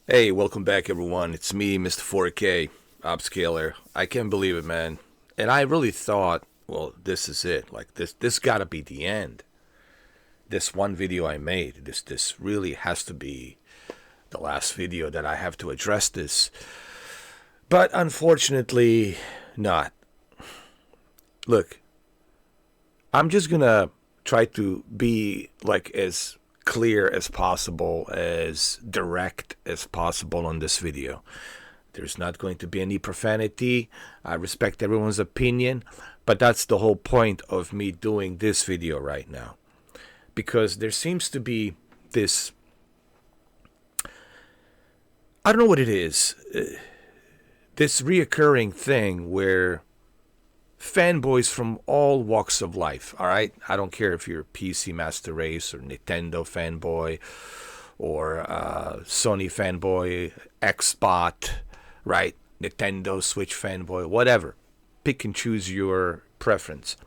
Hey, welcome back, everyone. It's me, Mr. 4K, upscaler. I can't believe it, man. And I really thought, well, this is it. Like this gotta be the end. This one video I made, this really has to be the last video that I have to address this. But unfortunately, not. Look, I'm just gonna try to be like as clear as possible, as direct as possible on this video. There's not going to be any profanity. I respect everyone's opinion, but that's the whole point of me doing this video right now. Because there seems to be this, I don't know what it is, this reoccurring thing where fanboys from all walks of life, all right? I don't care if you're a PC Master Race or Nintendo fanboy or Sony fanboy, Xbot, right? Nintendo Switch fanboy, whatever. Pick and choose your preference.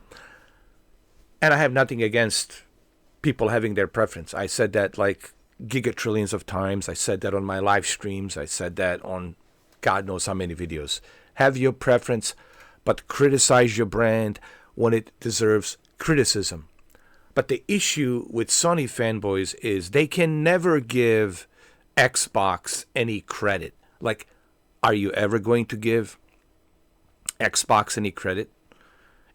And I have nothing against people having their preference. I said that like gigatrillions of times. I said that on my live streams. I said that on God knows how many videos. Have your preference, but criticize your brand when it deserves criticism. But the issue with Sony fanboys is they can never give Xbox any credit. Like, are you ever going to give Xbox any credit?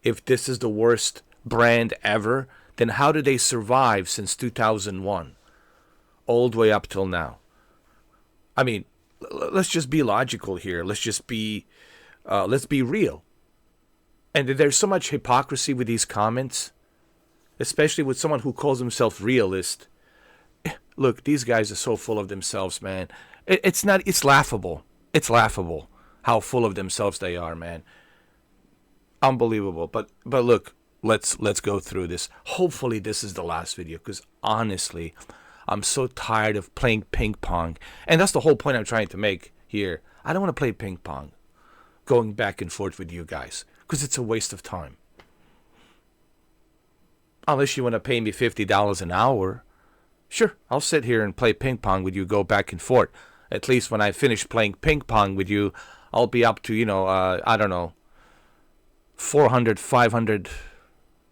If this is the worst brand ever, then how do they survive since 2001, all the way up till now? I mean, let's just be logical here. Let's be real. And there's so much hypocrisy with these comments, especially with someone who calls himself realist. Look, these guys are so full of themselves, man. It's laughable. It's laughable how full of themselves they are, man. Unbelievable. But look, let's go through this. Hopefully this is the last video, because honestly, I'm so tired of playing ping pong. And that's the whole point I'm trying to make here. I don't want to play ping pong, going back and forth with you guys, because it's a waste of time. Unless you want to pay me $50 an hour, sure, I'll sit here and play ping pong with you, go back and forth. At least when I finish playing ping pong with you, I'll be up to, I don't know, 400, 500,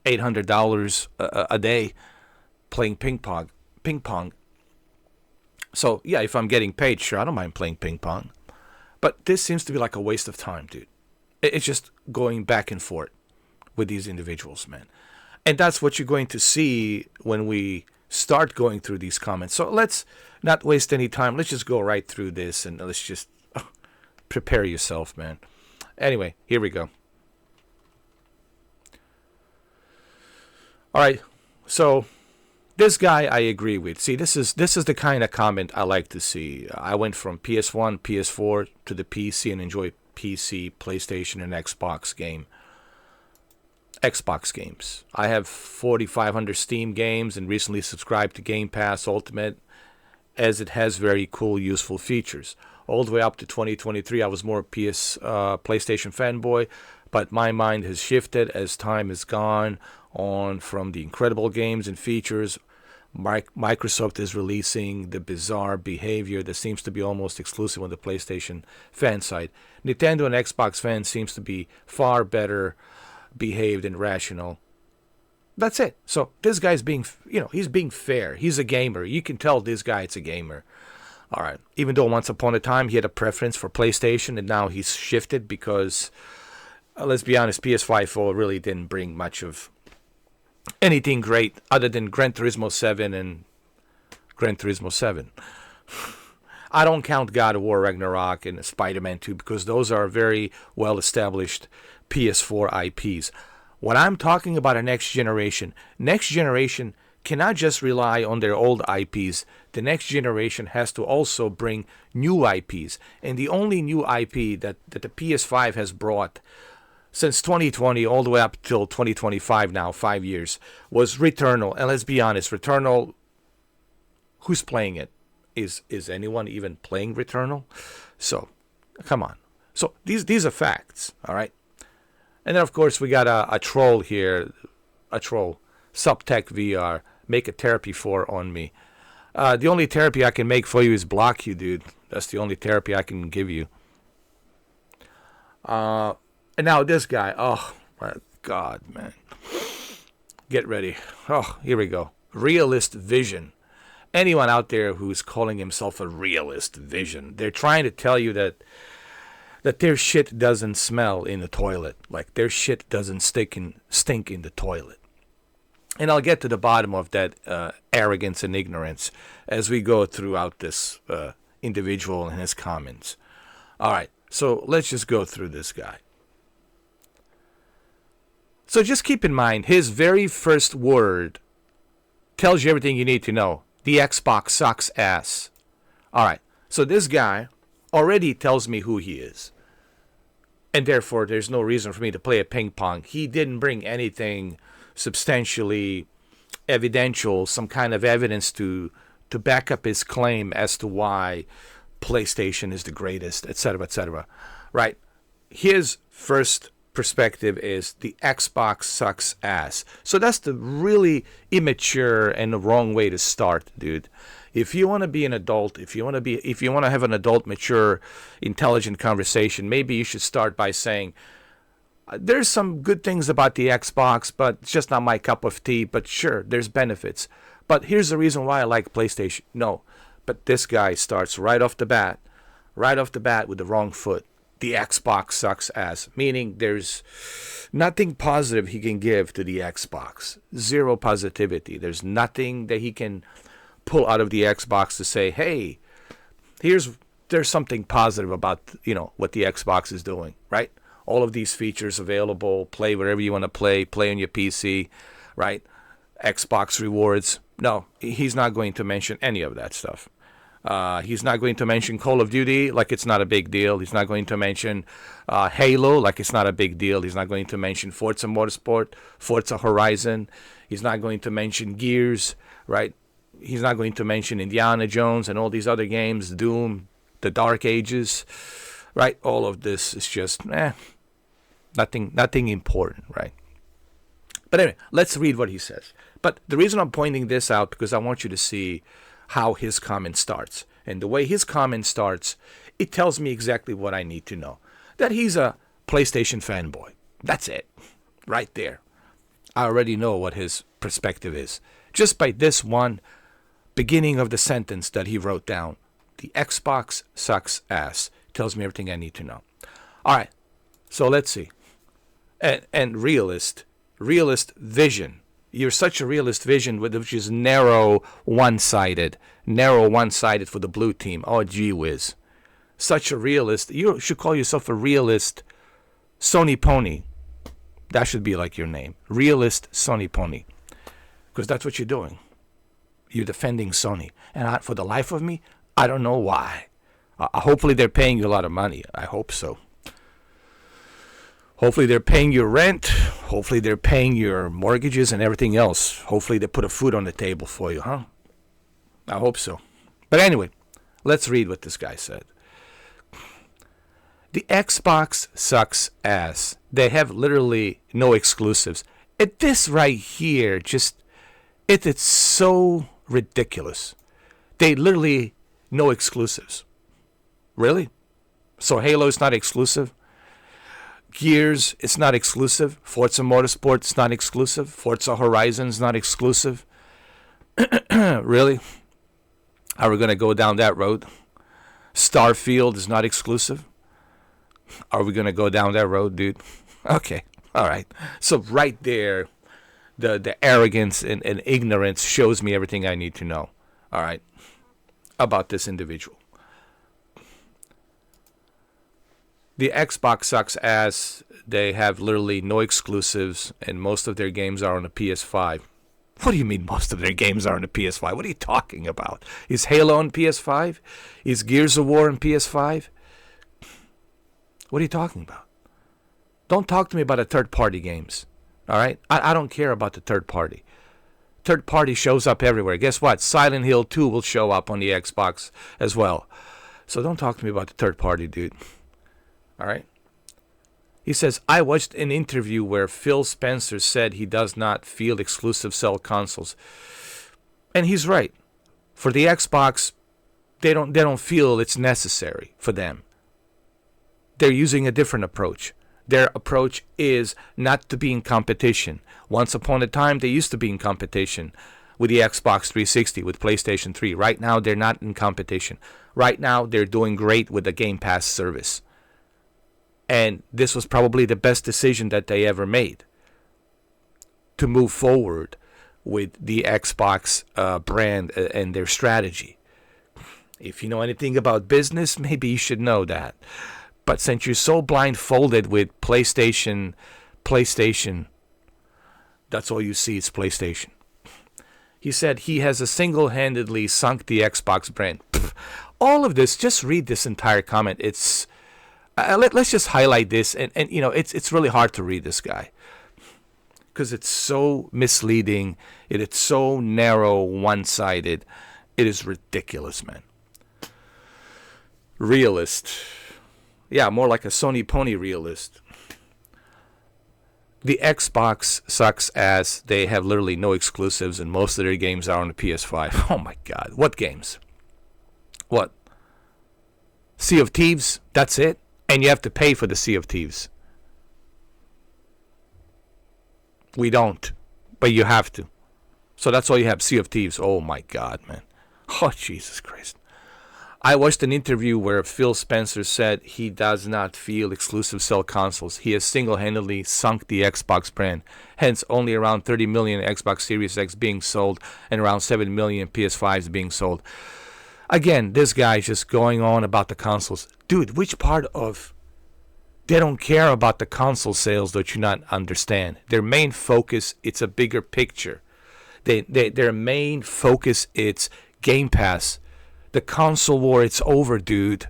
$800 a day playing ping pong. So, yeah, if I'm getting paid, sure, I don't mind playing ping pong. But this seems to be like a waste of time, dude. It's just going back and forth with these individuals, man. And that's what you're going to see when we start going through these comments. So let's not waste any time. Let's just go right through this and let's just prepare yourself, man. Anyway, here we go. All right. So this guy I agree with. See, this is the kind of comment I like to see. I went from PS1, PS4 to the PC and enjoy PC, PlayStation, and Xbox games. I have 4,500 Steam games and recently subscribed to Game Pass Ultimate, as it has very cool, useful features. All the way up to 2023, I was more PlayStation fanboy, but my mind has shifted as time has gone on from the incredible games and features Microsoft is releasing, the bizarre behavior that seems to be almost exclusive on the PlayStation fan side. Nintendo and Xbox fans seems to be far better behaved and rational. That's it. So this guy's being, he's being fair. He's a gamer. You can tell this guy is a gamer. All right. Even though once upon a time he had a preference for PlayStation and now he's shifted because, let's be honest, PS5 really didn't bring much of anything great other than Gran Turismo 7 and Gran Turismo 7. I don't count God of War Ragnarok and Spider-Man 2 because those are very well-established PS4 IPs. When I'm talking about a next generation cannot just rely on their old IPs. The next generation has to also bring new IPs. And the only new IP that the PS5 has brought since 2020 all the way up till 2025 now, 5 years, was Returnal. And let's be honest, Returnal, who's playing it? Is anyone even playing Returnal? So, come on. So, these are facts, all right? And then, of course, we got a troll here, Subtech VR, make a therapy for on me. The only therapy I can make for you is block you, dude. That's the only therapy I can give you. And now this guy. Oh, my God, man. Get ready. Oh, here we go. Realist vision. Anyone out there who's calling himself a realist vision, they're trying to tell you that their shit doesn't smell in the toilet. Like their shit doesn't stink in the toilet. And I'll get to the bottom of that arrogance and ignorance as we go throughout this individual and his comments. All right, so let's just go through this guy. So just keep in mind, his very first word tells you everything you need to know. The Xbox sucks ass. All right, so this guy already tells me who he is. And therefore, there's no reason for me to play a ping pong. He didn't bring anything substantially evidential, some kind of evidence to back up his claim as to why PlayStation is the greatest, etc., etc. Right? His first perspective is the Xbox sucks ass. So that's the really immature and the wrong way to start, dude. If you want to be an adult, if you want to have an adult, mature, intelligent conversation, maybe you should start by saying, there's some good things about the Xbox, but it's just not my cup of tea. But sure, there's benefits. But here's the reason why I like PlayStation. No, but this guy starts right off the bat with the wrong foot. The Xbox sucks ass, meaning there's nothing positive he can give to the Xbox. Zero positivity. There's nothing that he can pull out of the Xbox to say, hey, there's something positive about, what the Xbox is doing, right? All of these features available, play wherever you want to play on your PC, right? Xbox rewards. No, he's not going to mention any of that stuff. He's not going to mention Call of Duty like it's not a big deal. He's not going to mention Halo like it's not a big deal. He's not going to mention Forza Motorsport, Forza Horizon. He's not going to mention Gears, right? He's not going to mention Indiana Jones and all these other games, Doom, the Dark Ages, right? All of this is just nothing important, right? But anyway, let's read what he says. But the reason I'm pointing this out because I want you to see how his comment starts. And the way his comment starts, it tells me exactly what I need to know. That he's a PlayStation fanboy. That's it. Right there. I already know what his perspective is. Just by this one beginning of the sentence that he wrote down. The Xbox sucks ass. Tells me everything I need to know. All right. So let's see. And realist vision. You're such a realist vision, which is narrow, one-sided for the blue team. Oh, gee whiz. Such a realist. You should call yourself a realist Sony Pony. That should be like your name. Realist Sony Pony. Because that's what you're doing. You're defending Sony. And for the life of me, I don't know why. Hopefully they're paying you a lot of money. I hope so. Hopefully they're paying your rent. Hopefully they're paying your mortgages and everything else. Hopefully they put a food on the table for you, huh? I hope so. But anyway, let's read what this guy said. The Xbox sucks ass. They have literally no exclusives. This right here, it's so ridiculous. They literally no exclusives. Really? So Halo's not exclusive? Gears, it's not exclusive. Forza Motorsport, it's not exclusive. Forza Horizon's not exclusive. Really? Are we going to go down that road? Starfield is not exclusive. Are we going to go down that road, dude? Okay. All right. So right there, the arrogance and ignorance shows me everything I need to know. All right. About this individual. The Xbox sucks ass. They have literally no exclusives, and most of their games are on the PS5. What do you mean most of their games are on the PS5? What are you talking about? Is Halo on PS5? Is Gears of War on PS5? What are you talking about? Don't talk to me about the third-party games. All right? I don't care about the third party. Third party shows up everywhere. Guess what? Silent Hill 2 will show up on the Xbox as well. So don't talk to me about the third party, dude. All right? He says, I watched an interview where Phil Spencer said he does not feel exclusive sell consoles. And he's right. For the Xbox, they don't feel it's necessary for them. They're using a different approach. Their approach is not to be in competition. Once upon a time, they used to be in competition with the Xbox 360, with PlayStation 3. Right now, they're not in competition. Right now, they're doing great with the Game Pass service. And this was probably the best decision that they ever made, to move forward with the Xbox brand and their strategy. If you know anything about business, maybe you should know that. But since you're so blindfolded with PlayStation, that's all you see is PlayStation. He said he has single-handedly sunk the Xbox brand. All of this, just read this entire comment. It's let's just highlight this, and it's really hard to read this guy because it's so misleading. It's so narrow, one-sided. It is ridiculous, man. Realist. Yeah, more like a Sony pony realist. The Xbox sucks as they have literally no exclusives and most of their games are on the PS5. Oh my God. What games? What? Sea of Thieves? That's it? And you have to pay for the Sea of Thieves. We don't. But you have to. So that's all you have, Sea of Thieves. Oh my God, man. Oh, Jesus Christ. I watched an interview where Phil Spencer said he does not feel exclusive sell consoles. He has single-handedly sunk the Xbox brand. Hence, only around 30 million Xbox Series X being sold and around 7 million PS5s being sold. Again, this guy's just going on about the consoles. Dude, which part of... They don't care about the console sales that you not understand. Their main focus, it's a bigger picture. Their main focus, it's Game Pass. The console war, it's over, dude.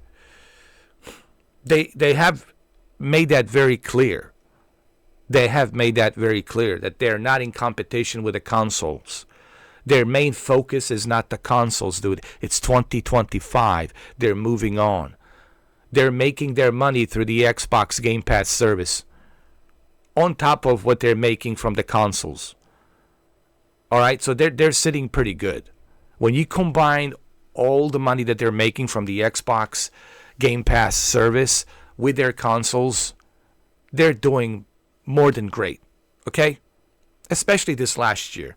They have made that very clear. They have made that very clear that they're not in competition with the consoles. Their main focus is not the consoles, dude. It's 2025. They're moving on. They're making their money through the Xbox Game Pass service, on top of what they're making from the consoles. All right, so they're sitting pretty good. When you combine all the money that they're making from the Xbox Game Pass service with their consoles, they're doing more than great, okay? Especially this last year.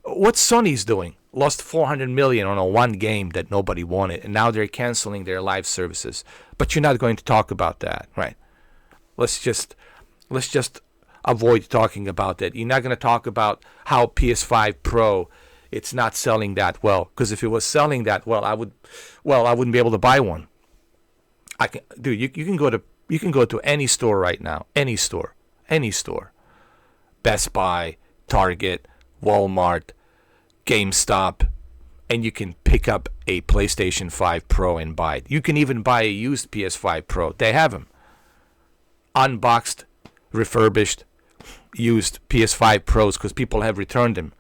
What Sony's doing? Lost 400 million on a one game that nobody wanted, and now they're canceling their live services. But you're not going to talk about that, right? Let's just avoid talking about that. You're not going to talk about how PS5 Pro, it's not selling that well, because if it was selling that well, I wouldn't be able to buy one. Dude, you can go to any store right now, any store, Best Buy, Target, Walmart, GameStop, and you can pick up a PlayStation 5 Pro and buy it. You can even buy a used PS5 Pro. They have them. Unboxed, refurbished, used PS5 Pros, because people have returned them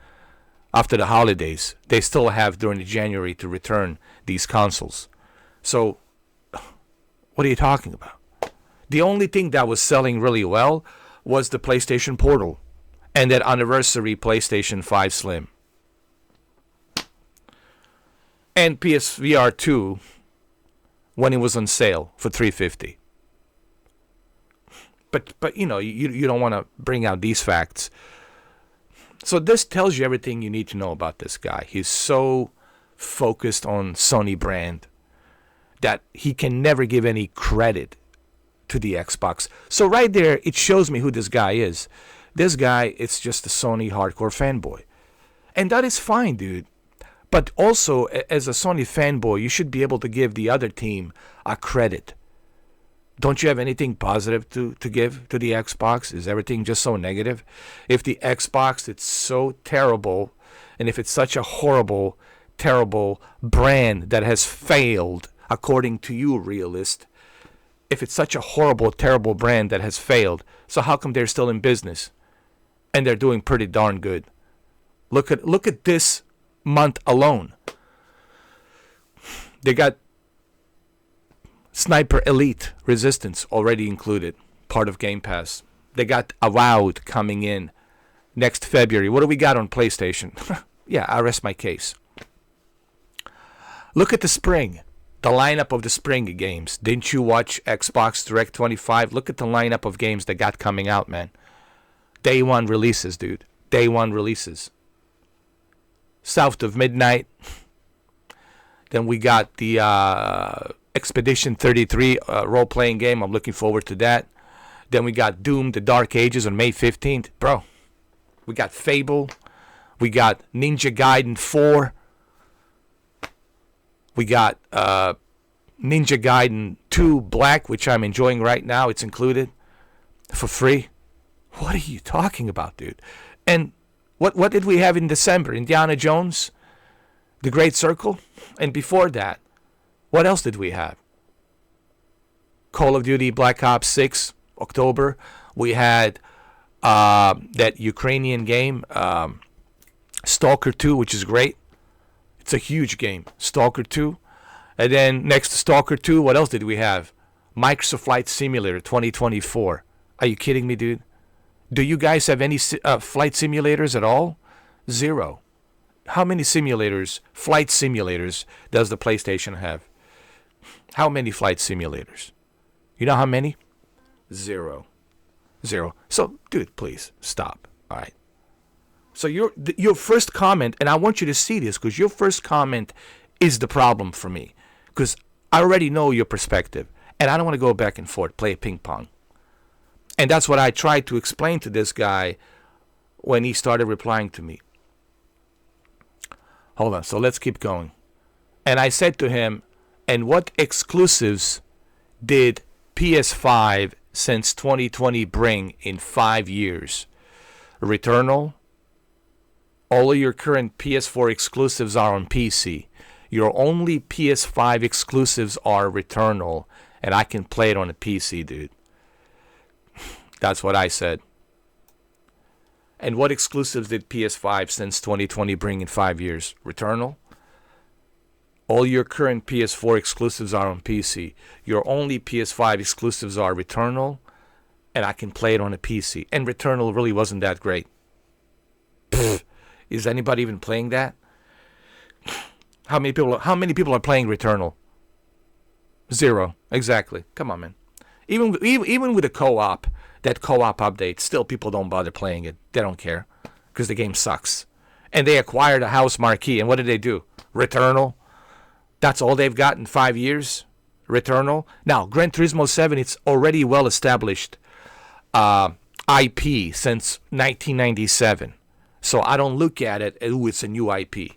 after the holidays. They still have during January to return these consoles. So, what are you talking about? The only thing that was selling really well was the PlayStation Portal and that anniversary PlayStation 5 Slim. And PSVR 2 when it was on sale for $350. But you know, you don't want to bring out these facts. So this tells you everything you need to know about this guy. He's so focused on Sony brand that he can never give any credit to the Xbox. So right there, it shows me who this guy is. This guy is just a Sony hardcore fanboy. And that is fine, dude. But also, as a Sony fanboy, you should be able to give the other team a credit. Don't you have anything positive to give to the Xbox? Is everything just so negative? If the Xbox, it's so terrible, and if it's such a horrible, terrible brand that has failed, according to you, realist, if it's such a horrible, terrible brand that has failed, so how come they're still in business? And they're doing pretty darn good. Look at this month alone. They got Sniper Elite Resistance already included, part of Game Pass. They got Avowed coming in next February. What do we got on PlayStation? Yeah, I rest my case. Look at the spring. The lineup of the spring games. Didn't you watch Xbox Direct 25? Look at the lineup of games that got coming out, man. Day one releases, dude. Day one releases. South of Midnight. Then we got the Expedition 33 role-playing game. I'm looking forward to that. Then we got Doom, The Dark Ages on May 15th. Bro, we got Fable. We got Ninja Gaiden 4. We got Ninja Gaiden 2 Black, which I'm enjoying right now. It's included for free. What are you talking about, dude? And what did we have in December? Indiana Jones, The Great Circle. And before that, what else did we have? Call of Duty Black Ops 6, October. We had that Ukrainian game, Stalker 2, which is great. It's a huge game, Stalker 2. And then next to Stalker 2, what else did we have? Microsoft Flight Simulator 2024. Are you kidding me, dude? Do you guys have any flight simulators at all? Zero. How many simulators, flight simulators, does the PlayStation have? How many flight simulators? You know how many? Zero. So, dude, please, stop. All right. So your first comment, and I want you to see this, because your first comment is the problem for me. Because I already know your perspective, and I don't want to go back and forth, play ping pong. And that's what I tried to explain to this guy when he started replying to me. Hold on, so let's keep going. And I said to him, and what exclusives did PS5 since 2020 bring in 5 years? Returnal. All of your current PS4 exclusives are on PC. Your only PS5 exclusives are Returnal, and I can play it on a PC, dude. That's what I said. And what exclusives did PS5 since 2020 bring in 5 years? Returnal. All your current PS4 exclusives are on PC. Your only PS5 exclusives are Returnal, and I can play it on a PC. And Returnal really wasn't that great. Pfft. Is anybody even playing that? How many people are playing Returnal? Zero. Exactly. Come on, man. Even with the co-op, that co-op update, still people don't bother playing it. They don't care because the game sucks. And they acquired a house marquee, and what did they do? Returnal. That's all they've got in 5 years. Returnal. Now, Gran Turismo 7, it's already well established IP since 1997. So I don't look at it as, ooh, it's a new IP.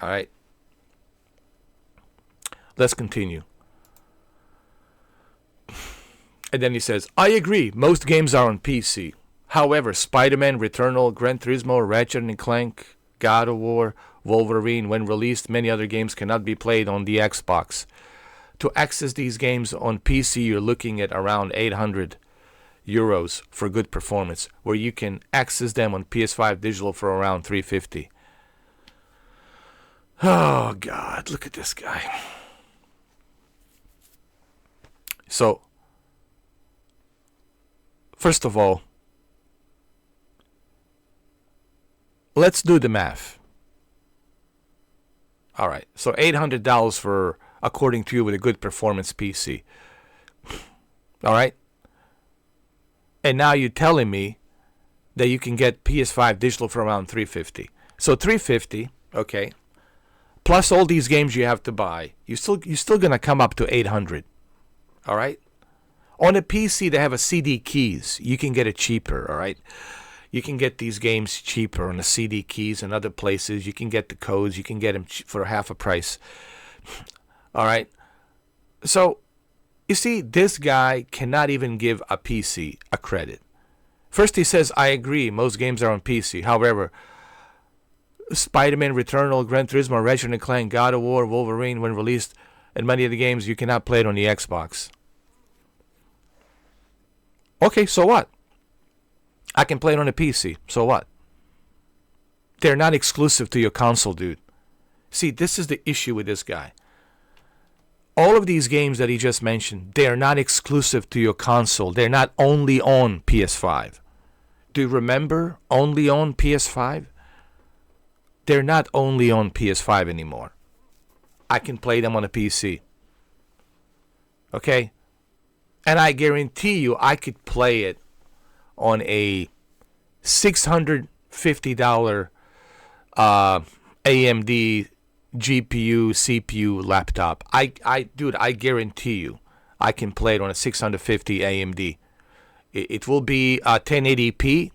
All right. Let's continue. And then he says, I agree. Most games are on PC. However, Spider-Man, Returnal, Gran Turismo, Ratchet & Clank, God of War, Wolverine, when released, many other games cannot be played on the Xbox. To access these games on PC, you're looking at around 800 euros for good performance, where you can access them on PS5 digital for around 350. Oh God, look at this guy. So, first of all, let's do the math. All right, so $800 for, according to you, with a good performance PC. All right. And now you're telling me that you can get PS5 digital for around 350. So 350, okay, plus all these games you have to buy, you're still gonna come up to 800. All right. On a PC, they have a CD keys. You can get it cheaper. All right. You can get these games cheaper on the CD keys and other places. You can get the codes. You can get them for half a price. All right. So, you see, this guy cannot even give a PC a credit. First he says, I agree, most games are on PC. However, Spider-Man, Returnal, Gran Turismo, Ratchet & Clank, God of War, Wolverine, when released, and many of the games, you cannot play it on the Xbox. Okay, so what? I can play it on a PC. So what? They're not exclusive to your console, dude. See, this is the issue with this guy. All of these games that he just mentioned, they are not exclusive to your console. They're not only on PS5. Do you remember only on PS5? They're not only on PS5 anymore. I can play them on a PC. Okay? And I guarantee you I could play it on a $650 AMD GPU, CPU laptop. Dude, I guarantee you I can play it on a 650 AMD. It will be 1080p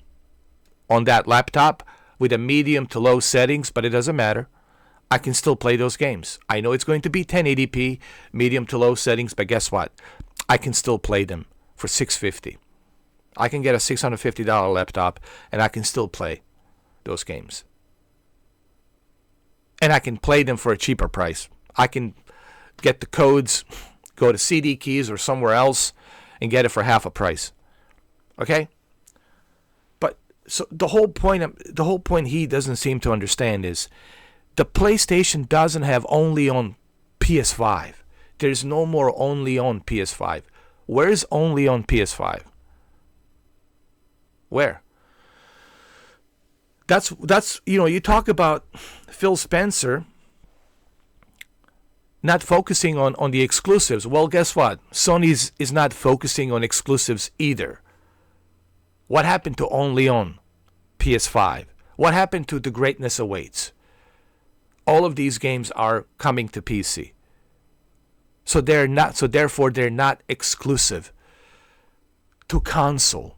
on that laptop with a medium to low settings, but it doesn't matter. I can still play those games. I know it's going to be 1080p, medium to low settings, but guess what? I can still play them for $650. I can get a $650 laptop and I can still play those games. And I can play them for a cheaper price. I can get the codes, go to CD Keys or somewhere else and get it for half a price. Okay? But so the whole point he doesn't seem to understand is the PlayStation doesn't have only on PS5. There's no more only on PS5. Where's only on PS5? Where? That's you talk about Phil Spencer not focusing on the exclusives. Well, guess what? Sony is not focusing on exclusives either. What happened to only on PS5? What happened to The Greatness Awaits? All of these games are coming to PC. So therefore they're not exclusive to console.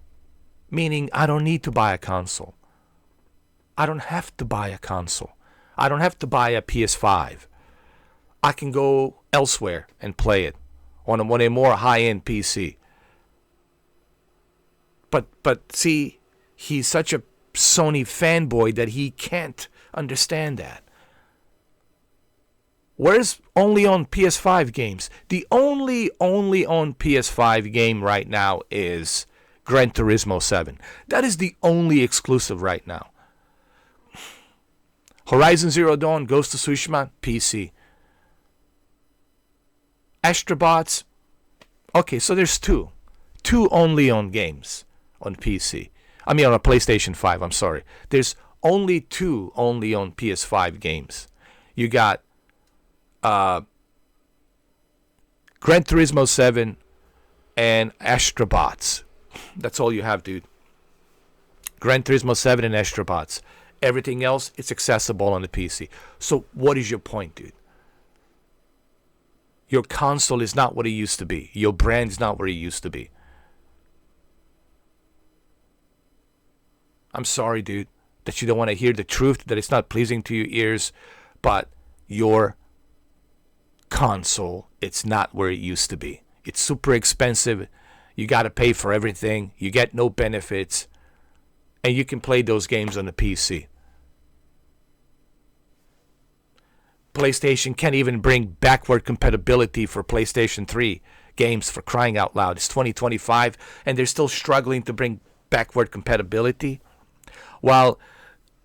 Meaning I don't need to buy a console. I don't have to buy a console. I don't have to buy a PS5. I can go elsewhere and play it on a more high-end PC. But see, he's such a Sony fanboy that he can't understand that. Where's only on PS5 games? The only on PS5 game right now is Gran Turismo 7. That is the only exclusive right now. Horizon Zero Dawn, Ghost of Tsushima, PC. Astrobots. Okay, so there's two only on games on PC. I mean on a PlayStation 5, I'm sorry. There's only two only on PS5 games. You got Gran Turismo 7 and Astrobots. That's all you have, dude. Gran Turismo 7 and Astrobots. Everything else, it's accessible on the PC. So what is your point, dude? Your console is not what it used to be. Your brand is not what it used to be. I'm sorry, dude, that you don't want to hear the truth, that it's not pleasing to your ears, but your console, it's not where it used to be. It's super expensive. You got to pay for everything. You get no benefits. And you can play those games on the PC. PlayStation can't even bring backward compatibility for PlayStation 3 games, for crying out loud. It's 2025 and they're still struggling to bring backward compatibility. While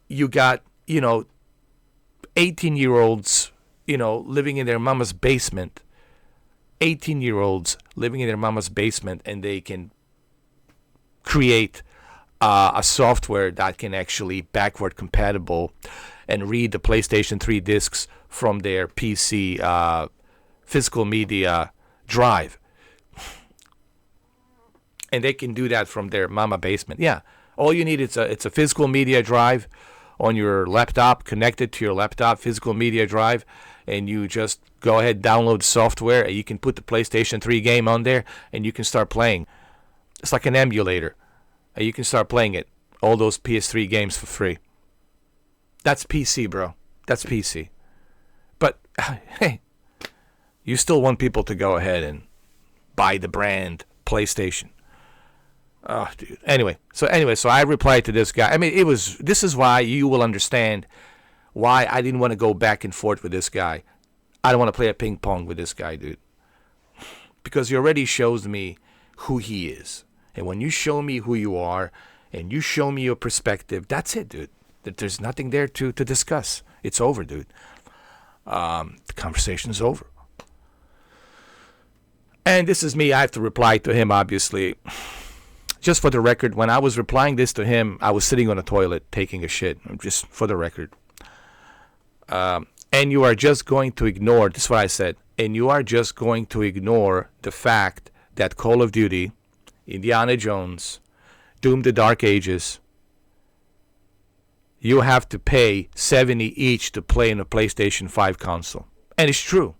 you got, 18-year-olds, living in their mama's basement. 18-year-olds living in their mama's basement, and they can create a software that can actually backward compatible and read the PlayStation 3 discs from their PC physical media drive. And they can do that from their mama basement. Yeah, all you need is it's a physical media drive on your laptop, connected to your laptop, physical media drive, and you just go ahead, download the software, and you can put the PlayStation 3 game on there, and you can start playing. It's like an emulator. And you can start playing it, all those PS3 games for free. That's PC, bro. That's PC. But, hey, you still want people to go ahead and buy the brand PlayStation. Oh, dude. Anyway, so I replied to this guy. I mean, this is why you will understand why I didn't want to go back and forth with this guy. I don't want to play a ping pong with this guy, dude. Because he already shows me who he is. And when you show me who you are and you show me your perspective, that's it, dude. There's nothing there to discuss. It's over, dude. The conversation's over. And this is me. I have to reply to him, obviously. Just for the record, when I was replying this to him, I was sitting on a toilet taking a shit. Just for the record. And you are just going to ignore, this is what I said, and you are just going to ignore the fact that Call of Duty, Indiana Jones, Doom the Dark Ages, you have to pay $70 each to play in a PlayStation 5 console. And it's true.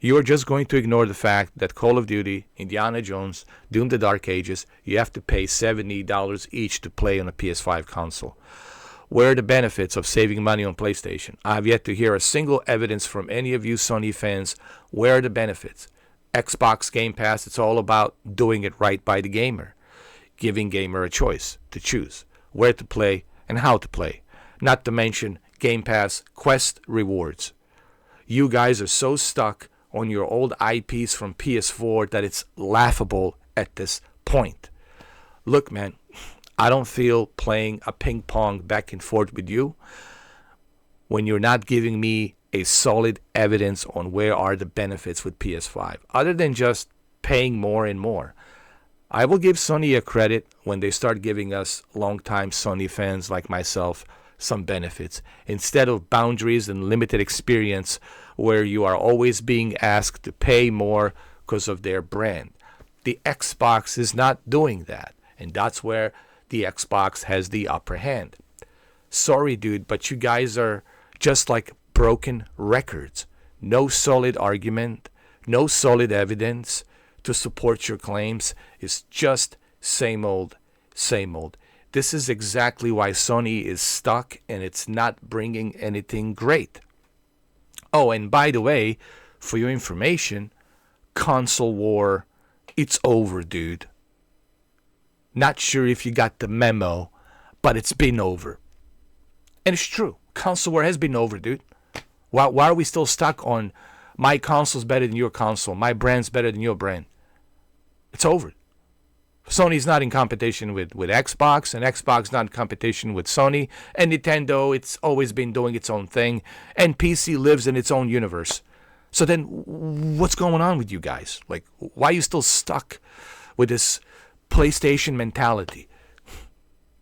You are just going to ignore the fact that Call of Duty, Indiana Jones, Doom the Dark Ages, you have to pay $70 each to play on a PS5 console. Where are the benefits of saving money on PlayStation? I have yet to hear a single evidence from any of you Sony fans. Where are the benefits? Xbox Game Pass, it's all about doing it right by the gamer. Giving gamer a choice to choose where to play and how to play. Not to mention Game Pass Quest rewards. You guys are so stuck on your old IPs from PS4 that it's laughable at this point. Look, man, I don't feel playing a ping pong back and forth with you when you're not giving me a solid evidence on where are the benefits with PS5, other than just paying more and more. I will give Sony a credit when they start giving us longtime Sony fans like myself some benefits, instead of boundaries and limited experience where you are always being asked to pay more because of their brand. The Xbox is not doing that, and that's where the Xbox has the upper hand. Sorry, dude, but you guys are just like broken records. No solid argument, no solid evidence to support your claims. It's just same old, same old. This is exactly why Sony is stuck and it's not bringing anything great. Oh, and by the way, for your information, console war, it's over, dude. Not sure if you got the memo, but it's been over. And it's true. Console war has been over, dude. Why are we still stuck on my console's better than your console, my brand's better than your brand? It's over. Sony's not in competition with Xbox, and Xbox not in competition with Sony, and Nintendo, it's always been doing its own thing, and PC lives in its own universe. So then what's going on with you guys? Like, why are you still stuck with this PlayStation mentality?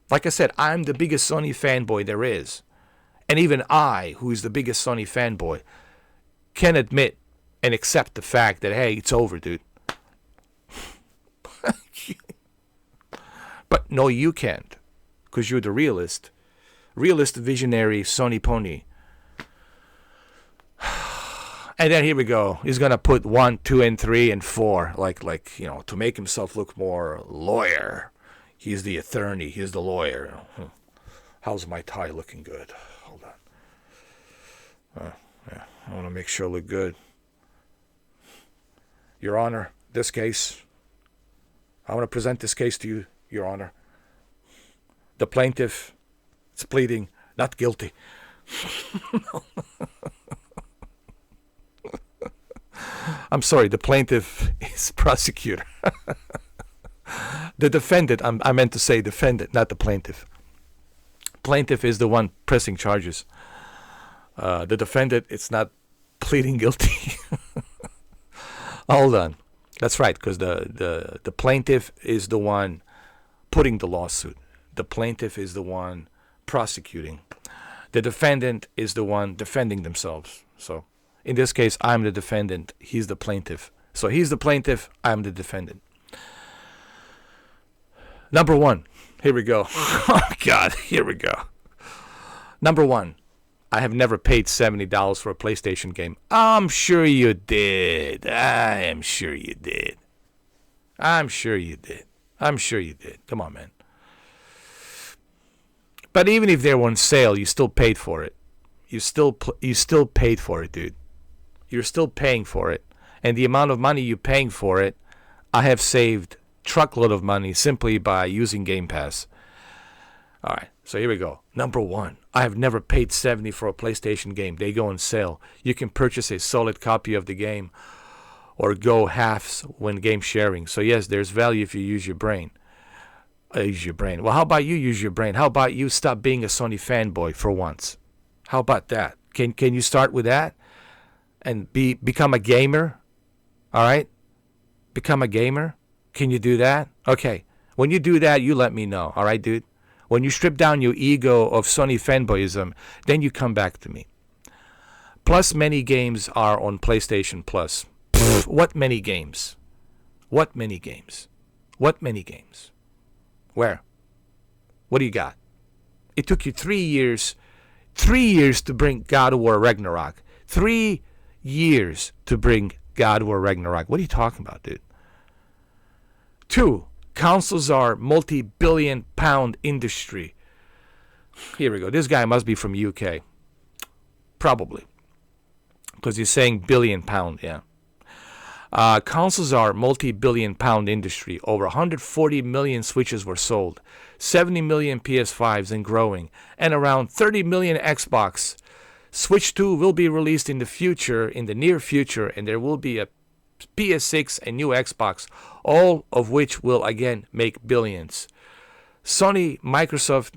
Like I said, I'm the biggest Sony fanboy there is. And even I, who is the biggest Sony fanboy, can admit and accept the fact that, hey, it's over, dude. But no, you can't, because you're the realist. Realist, visionary, Sony pony. And then here we go. He's going to put 1, 2, and 3, and 4, like to make himself look more lawyer. He's the attorney. He's the lawyer. How's my tie looking? Good. Hold on. Yeah, I want to make sure I look good. Your Honor, this case, I want to present this case to you, Your Honor. The plaintiff is pleading not guilty. I'm sorry, the plaintiff is prosecutor. The defendant, I meant to say defendant, not the plaintiff. Plaintiff is the one pressing charges. The defendant, it's not pleading guilty. Hold on. That's right, because the plaintiff is the one putting the lawsuit. The plaintiff is the one prosecuting. The defendant is the one defending themselves. So in this case, I'm the defendant. He's the plaintiff. So he's the plaintiff. I'm the defendant. Number one. Here we go. Oh, God. Here we go. Number one. I have never paid $70 for a PlayStation game. I'm sure you did. I am sure you did. I'm sure you did. I'm sure you did. Come on, man. But even if they were on sale, you still paid for it. You still paid for it, dude. You're still paying for it. And the amount of money you're paying for it, I have saved truckload of money simply by using Game Pass. All right, so here we go. Number one, I have never paid $70 for a PlayStation game. They go on sale. You can purchase a solid copy of the game or go halves when game sharing. So yes, there's value if you use your brain. Use your brain. Well, how about you use your brain? How about you stop being a Sony fanboy for once? How about that? Can you start with that and become a gamer? All right? Become a gamer? Can you do that? Okay. When you do that, you let me know. All right, dude? When you strip down your ego of Sony fanboyism, then you come back to me. Plus, many games are on PlayStation Plus. Pfft, what many games? What many games? What many games? Where? What do you got? It took you 3 years. 3 years to bring God of War Ragnarok. 3 years to bring God of War Ragnarok. What are you talking about, dude? 2, consoles are multi-billion pound industry. Here we go. This guy must be from UK. Probably. Because he's saying billion pound, yeah. Consoles are multi-billion pound industry. Over 140 million Switches were sold. 70 million PS5s and growing. And around 30 million Xbox. Switch 2 will be released in the near future, and there will be a PS6 and new Xbox, all of which will again make billions. Sony, Microsoft,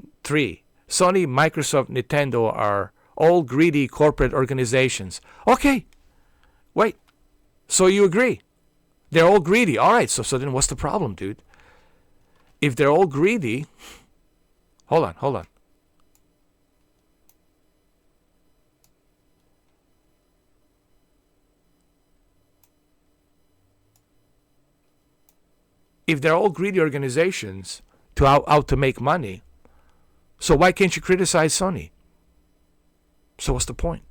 Nintendo are all greedy corporate organizations. Okay, wait. So you agree? They're all greedy. All right, so then what's the problem, dude? If they're all greedy, hold on. If they're all greedy organizations out to make money, so why can't you criticize Sony? So what's the point?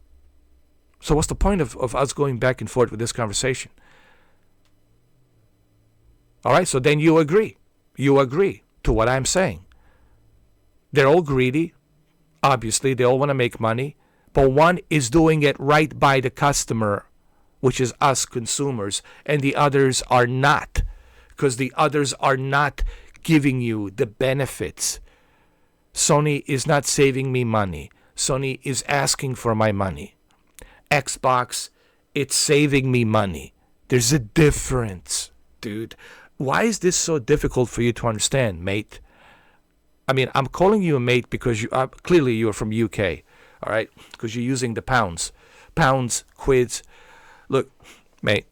So what's the point of us going back and forth with this conversation? All right, so then you agree. You agree to what I'm saying. They're all greedy. Obviously, they all want to make money. But one is doing it right by the customer, which is us consumers, and the others are not. Because the others are not giving you the benefits. Sony is not saving me money. Sony is asking for my money. Xbox, it's saving me money. There's a difference, dude. Why is this so difficult for you to understand, mate? I mean, I'm calling you a mate because clearly you're from UK, all right? Because you're using the pounds, quids. Look, mate,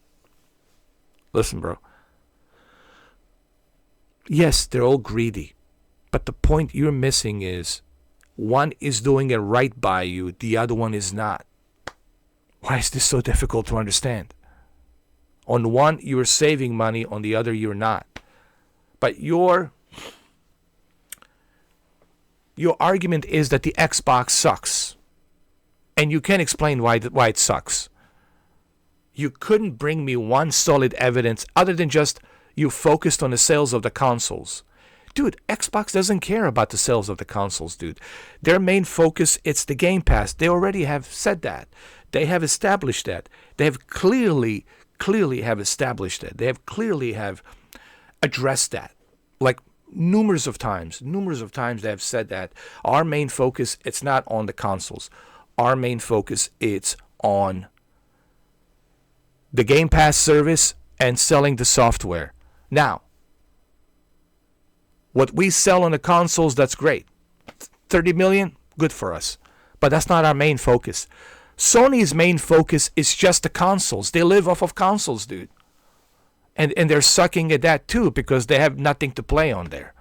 listen, bro. Yes, they're all greedy. But the point you're missing is one is doing it right by you, the other one is not. Why is this so difficult to understand? On one, you're saving money. On the other, you're not. But your argument is that the Xbox sucks. And you can't explain why it sucks. You couldn't bring me one solid evidence other than just you focused on the sales of the consoles. Dude, Xbox doesn't care about the sales of the consoles, dude. Their main focus, it's the Game Pass. They already have said that. They have established that. They have clearly have established that. They have clearly have addressed that. Like numerous of times they have said that. Our main focus, it's not on the consoles. Our main focus, it's on the Game Pass service and selling the software. Now, what we sell on the consoles, that's great. 30 million, good for us. But that's not our main focus. Sony's main focus is just the consoles. They live off of consoles, dude. And they're sucking at that too because they have nothing to play on there.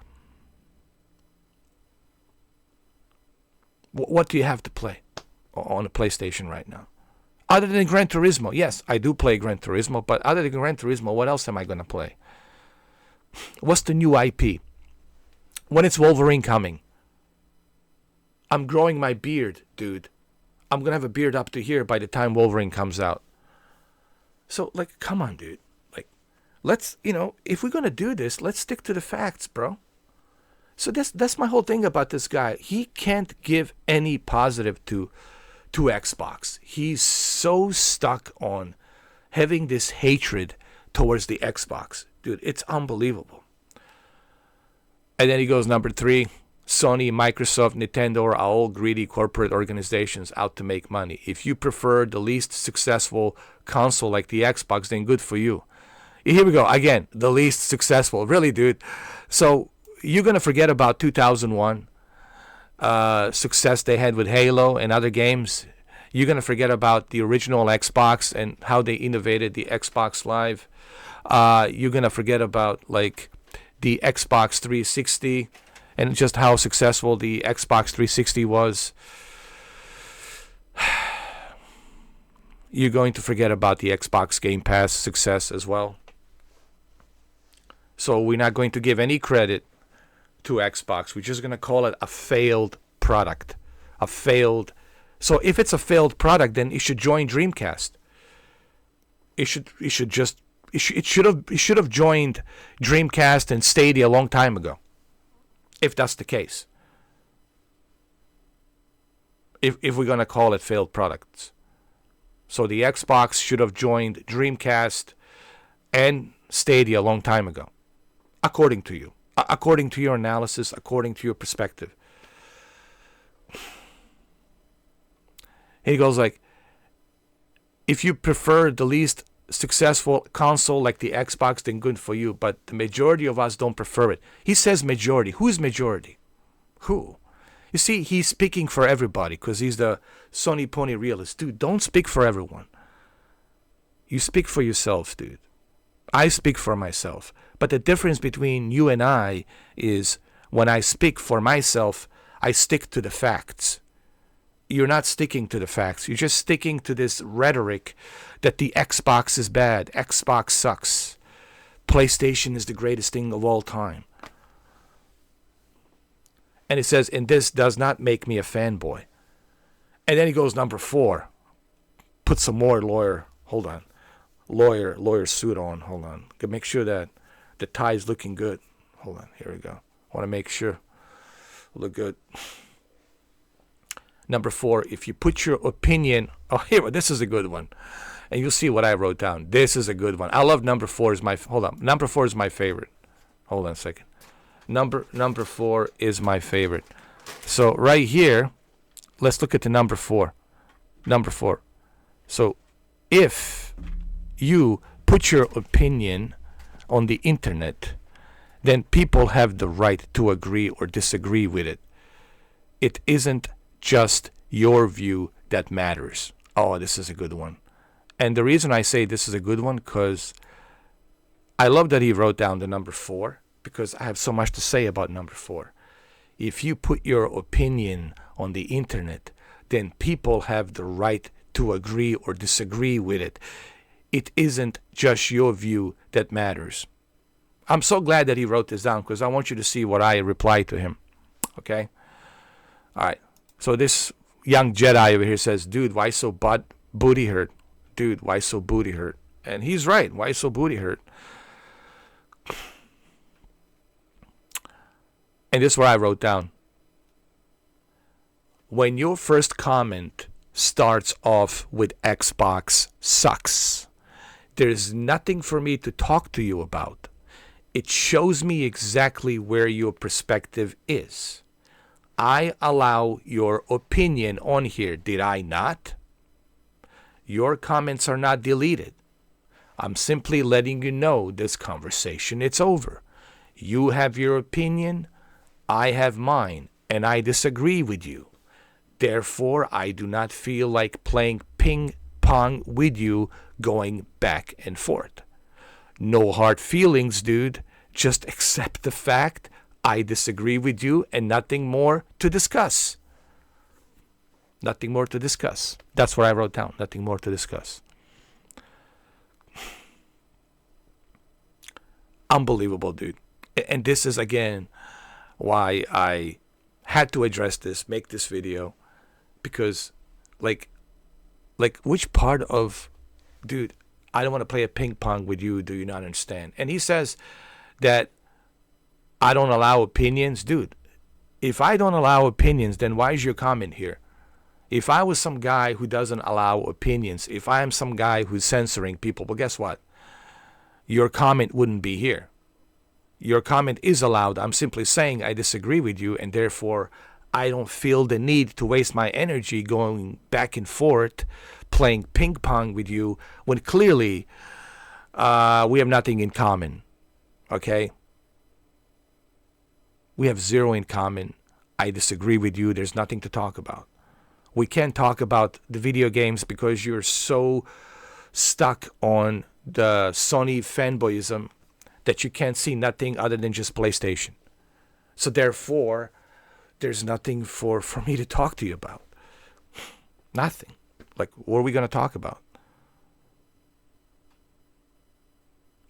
What do you have to play on a PlayStation right now? Other than Gran Turismo. Yes, I do play Gran Turismo, but other than Gran Turismo, what else am I going to play? What's the new IP? When is Wolverine coming? I'm growing my beard, dude. I'm going to have a beard up to here by the time Wolverine comes out. So, like, come on, dude. Like, let's, if we're going to do this, let's stick to the facts, bro. So that's my whole thing about this guy. He can't give any positive to Xbox. He's so stuck on having this hatred towards the Xbox. Dude, it's unbelievable. And then he goes, number 3, Sony, Microsoft, Nintendo are all greedy corporate organizations out to make money. If you prefer the least successful console like the Xbox, then good for you. Here we go. Again, the least successful. Really, dude. So you're going to forget about 2001 success they had with Halo and other games. You're going to forget about the original Xbox and how they innovated the Xbox Live. You're going to forget about, like, the Xbox 360 and just how successful the Xbox 360 was. you're going to forget about the Xbox Game Pass success as well. So we're not going to give any credit to Xbox. We're just going to call it a failed product. So if it's a failed product, then it should join Dreamcast. It should have joined Dreamcast and Stadia a long time ago. If that's the case. If we're going to call it failed products. So the Xbox should have joined Dreamcast and Stadia a long time ago. According to you. According to your analysis, according to your perspective. He goes like, if you prefer the least successful console like the Xbox, then good for you. But the majority of us don't prefer it. He says majority. Who's majority? Who? You see, he's speaking for everybody because he's the Sony Pony realist. Dude, don't speak for everyone. You speak for yourself, dude. I speak for myself. But the difference between you and I is when I speak for myself, I stick to the facts. You're not sticking to the facts. You're just sticking to this rhetoric that the Xbox is bad. Xbox sucks. PlayStation is the greatest thing of all time. And it says, and this does not make me a fanboy. And then he goes number 4. Put some more lawyer suit on. Hold on. Make sure that the tie is looking good. Hold on. Here we go. Want to make sure. Look good. Number 4, if you put your opinion... Oh, here, this is a good one. And you'll see what I wrote down. This is a good one. I love number 4 is my... Hold on. Number 4 is my favorite. Hold on a second. Number 4 is my favorite. So right here, let's look at the number 4. Number 4. So if you put your opinion on the internet, then people have the right to agree or disagree with it. It isn't just your view that matters. Oh, this is a good one. And the reason I say this is a good one, because I love that he wrote down the number 4, because I have so much to say about number 4. If you put your opinion on the internet, then people have the right to agree or disagree with it. It isn't just your view that matters. I'm so glad that he wrote this down, because I want you to see what I replied to him. Okay? All right. So this young Jedi over here says, dude, why so booty hurt? Dude, why so booty hurt? And he's right. Why so booty hurt? And this is what I wrote down. When your first comment starts off with Xbox sucks, there's nothing for me to talk to you about. It shows me exactly where your perspective is. I allow your opinion on here, did I not? Your comments are not deleted. I'm simply letting you know this conversation, it's over. You have your opinion, I have mine, and I disagree with you. Therefore, I do not feel like playing ping pong with you going back and forth. No hard feelings, dude. Just accept the fact I disagree with you and nothing more to discuss. Nothing more to discuss. That's what I wrote down. Nothing more to discuss. Unbelievable, dude. And this is, again, why I had to address this, make this video. Because, like which part of, dude, I don't want to play a ping pong with you, do you not understand? And he says that I don't allow opinions. Dude, if I don't allow opinions, then why is your comment here? If I was some guy who doesn't allow opinions, if I am some guy who's censoring people, well, guess what? Your comment wouldn't be here. Your comment is allowed. I'm simply saying I disagree with you, and therefore I don't feel the need to waste my energy going back and forth, playing ping pong with you, when clearly we have nothing in common. Okay? We have zero in common. I disagree with you. There's nothing to talk about. We can't talk about the video games because you're so stuck on the Sony fanboyism that you can't see nothing other than just PlayStation. So therefore, there's nothing for me to talk to you about. Nothing. Like, what are we going to talk about?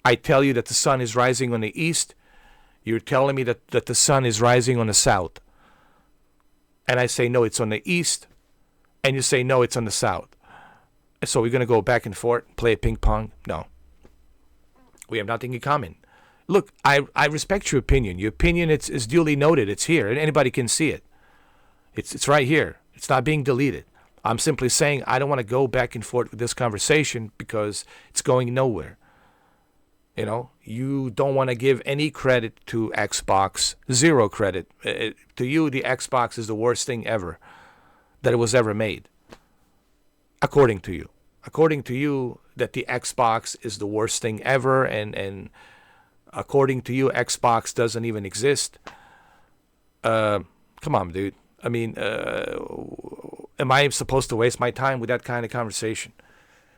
I tell you that the sun is rising on the east. You're telling me that the sun is rising on the south. And I say, no, it's on the east. And you say, no, it's on the south. So we're going to go back and forth, play ping pong? No. We have nothing in common. Look, I respect your opinion. Your opinion is duly noted. It's here, and anybody can see it. It's right here. It's not being deleted. I'm simply saying I don't want to go back and forth with this conversation because it's going nowhere. You know, you don't want to give any credit to Xbox. Zero credit. To you, the Xbox is the worst thing ever that it was ever made. According to you. According to you, that the Xbox is the worst thing ever, and according to you, Xbox doesn't even exist. Come on, dude. I mean, am I supposed to waste my time with that kind of conversation?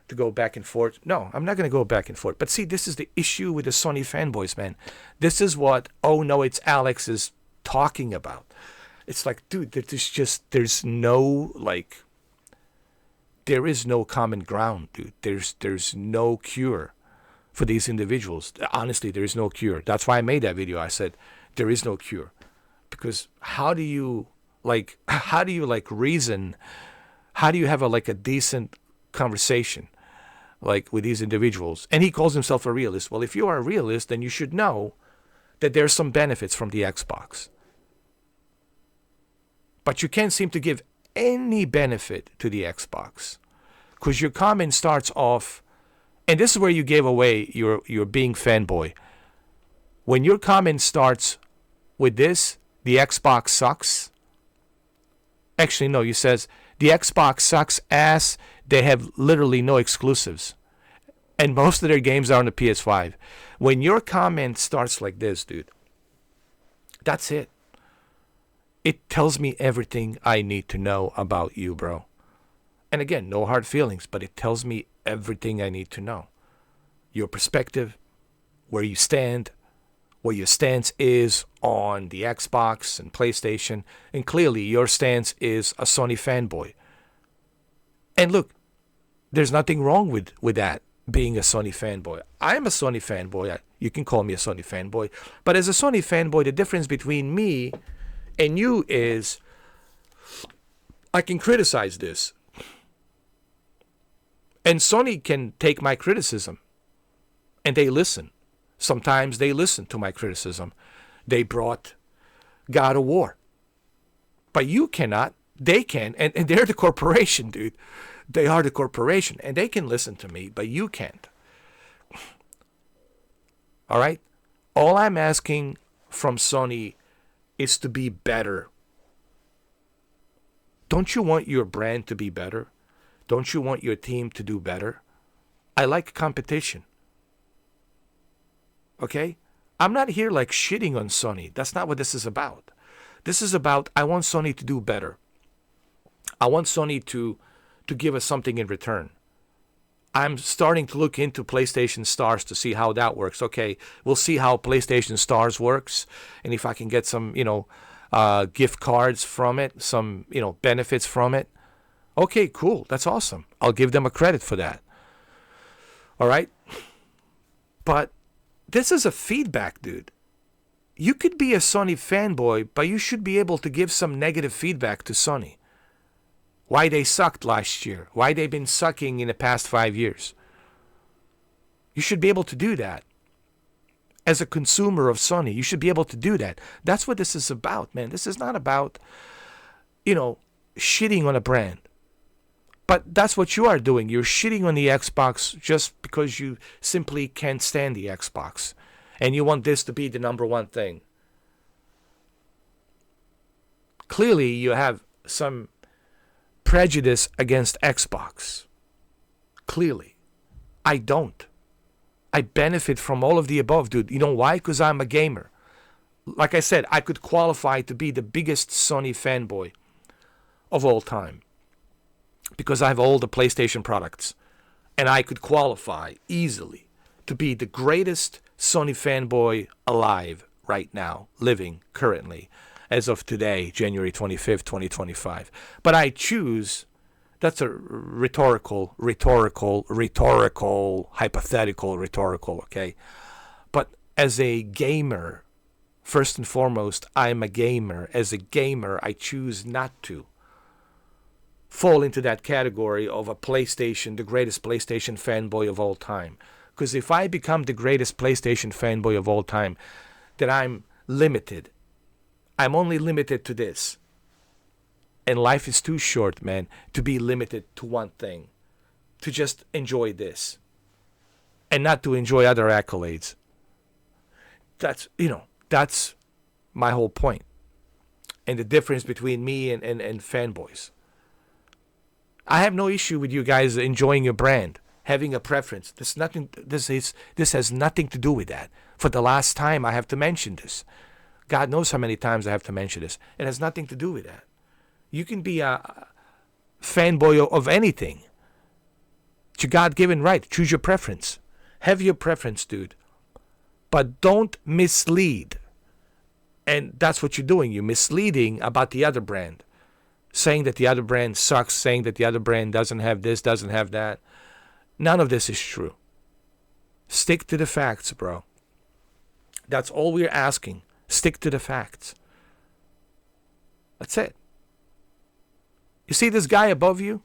To go back and forth? No, I'm not going to go back and forth. But see, this is the issue with the Sony fanboys, man. This is what, oh no, it's Alex is talking about. It's like, dude, there's no, like, there is no common ground, dude. There's no cure for these individuals. Honestly, there is no cure. That's why I made that video. I said, there is no cure. Because how do you reason? How do you have a decent conversation like with these individuals? And he calls himself a realist. Well, if you are a realist, then you should know that there's some benefits from the Xbox. But you can't seem to give any benefit to the Xbox. Because your comment starts off, and this is where you gave away your being fanboy. When your comment starts with this, the Xbox sucks. Actually, no, you says, the Xbox sucks ass. They have literally no exclusives. And most of their games are on the PS5. When your comment starts like this, dude, that's it. It tells me everything I need to know about you, bro. And again, no hard feelings, but it tells me everything I need to know. Your perspective, where you stand, what your stance is on the Xbox and PlayStation. And clearly, your stance is a Sony fanboy. And look, there's nothing wrong with that, being a Sony fanboy. I'm a Sony fanboy. You can call me a Sony fanboy. But as a Sony fanboy, the difference between me and you is I can criticize this. And Sony can take my criticism. And they listen. Sometimes they listen to my criticism. They brought God of War. But you cannot. They can. And they're the corporation, dude. They are the corporation. And they can listen to me, but you can't. All right? All I'm asking from Sony is to be better. Don't you want your brand to be better? Don't you want your team to do better? I like competition. Okay? I'm not here like shitting on Sony. That's not what this is about. This is about, I want Sony to do better. I want Sony to give us something in return. I'm starting to look into PlayStation Stars to see how that works. Okay, we'll see how PlayStation Stars works, and if I can get some, gift cards from it, some, benefits from it. Okay, cool. That's awesome. I'll give them a credit for that. All right? But this is a feedback, dude. You could be a Sony fanboy, but you should be able to give some negative feedback to Sony. Why they sucked last year. Why they've been sucking in the past 5 years. You should be able to do that. As a consumer of Sony, you should be able to do that. That's what this is about, man. This is not about, shitting on a brand. But that's what you are doing. You're shitting on the Xbox just because you simply can't stand the Xbox. And you want this to be the number one thing. Clearly, you have some prejudice against Xbox. Clearly. I don't. I benefit from all of the above, dude. You know why? Because I'm a gamer. Like I said, I could qualify to be the biggest Sony fanboy of all time. Because I have all the PlayStation products. And I could qualify easily to be the greatest Sony fanboy alive right now, living currently, as of today, January 25th, 2025. But I choose That's a hypothetical, rhetorical, okay? But as a gamer, first and foremost, I'm a gamer. As a gamer, I choose not to fall into that category of a PlayStation, the greatest PlayStation fanboy of all time. Because if I become the greatest PlayStation fanboy of all time, then I'm limited. I'm only limited to this. And life is too short, man, to be limited to one thing. To just enjoy this. And not to enjoy other accolades. That's my whole point. And the difference between me and fanboys. I have no issue with you guys enjoying your brand, having a preference. This has nothing to do with that. For the last time, I have to mention this. God knows how many times I have to mention this. It has nothing to do with that. You can be a fanboy of anything. It's your God-given right. Choose your preference. Have your preference, dude. But don't mislead. And that's what you're doing. You're misleading about the other brand. Saying that the other brand sucks. Saying that the other brand doesn't have this, doesn't have that. None of this is true. Stick to the facts, bro. That's all we're asking. Stick to the facts. That's it. You see this guy above you?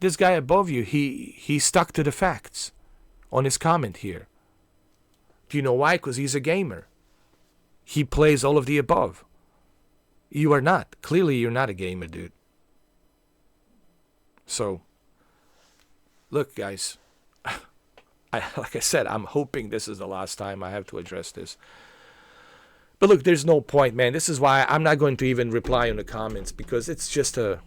This guy above you, he stuck to the facts on his comment here. Do you know why? Because he's a gamer. He plays all of the above. You are not. Clearly, you're not a gamer, dude. So, look, guys. Like I said, I'm hoping this is the last time I have to address this. But look, there's no point, man. This is why I'm not going to even reply on the comments, because it's a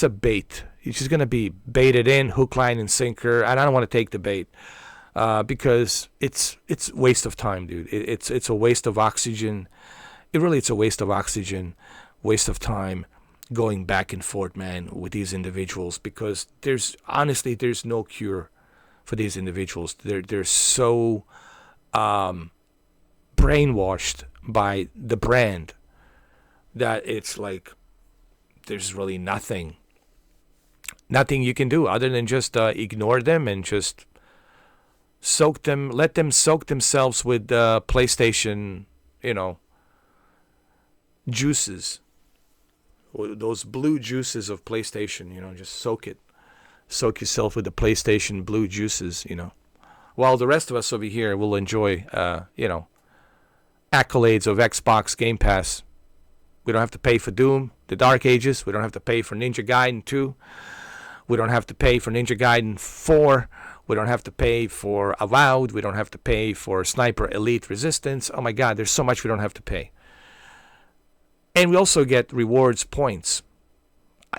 bait. It's just gonna be baited in, hook, line, and sinker. And I don't want to take the bait because it's waste of time, dude. It's a waste of oxygen. It's a waste of oxygen, waste of time, going back and forth, man, with these individuals, because there's no cure for these individuals. They're so brainwashed by the brand that it's like there's really nothing you can do other than just ignore them and just let them soak themselves with PlayStation, juices, those blue juices of PlayStation, just soak yourself with the PlayStation blue juices, while the rest of us over here will enjoy accolades of Xbox Game Pass. We don't have to pay for Doom, The Dark Ages. We don't have to pay for Ninja Gaiden 2. We don't have to pay for Ninja Gaiden 4. We don't have to pay for Avowed. We don't have to pay for Sniper Elite Resistance. Oh my God, there's so much we don't have to pay. And we also get rewards points.